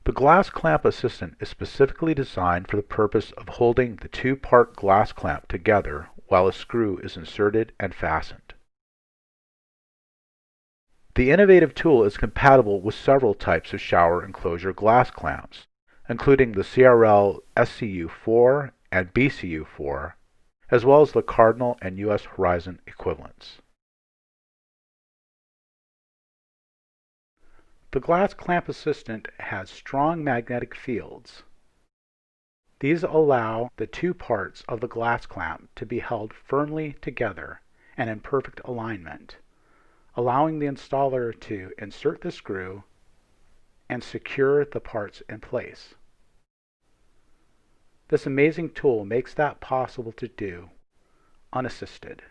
The glass clamp assistant is specifically designed for the purpose of holding the two-part glass clamp together while a screw is inserted and fastened. The innovative tool is compatible with several types of shower enclosure glass clamps, including the CRL SCU4 and BCU4, as well as the Cardinal and US Horizon equivalents. The glass clamp assistant has strong magnetic fields. These allow the two parts of the glass clamp to be held firmly together and in perfect alignment, allowing the installer to insert the screw and secure the parts in place. This amazing tool makes that possible to do unassisted.